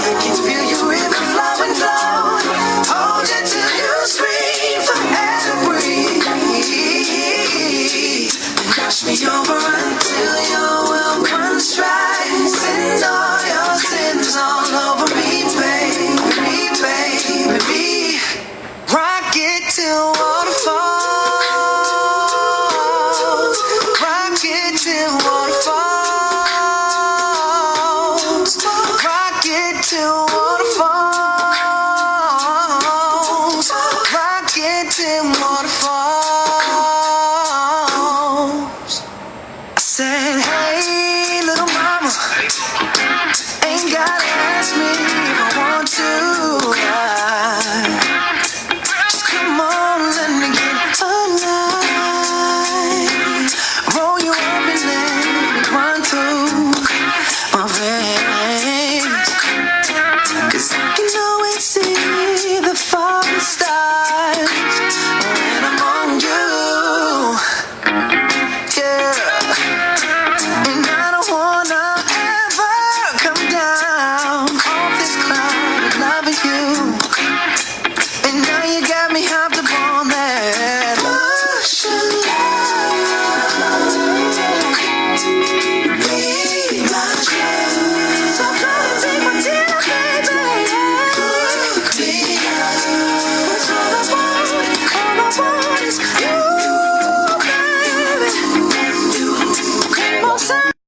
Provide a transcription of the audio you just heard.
I can feel you river flowing, flow. Hold you till you scream for air to breathe. And wash me over until your will comes dry. Send all your sins all over me, baby, baby. Rock it till waterfalls. Rock it till waterfalls. Rock it till waterfalls. Rock it till waterfalls. I said, hey, little mama, ain't gotta ask me if I want to. Just come on, let me get alive. Roll you up and let me run through my veins. 'Cause I can always see the falling stars when I'm on you. Yeah. And I don't wanna ever come down off this cloud of loving you.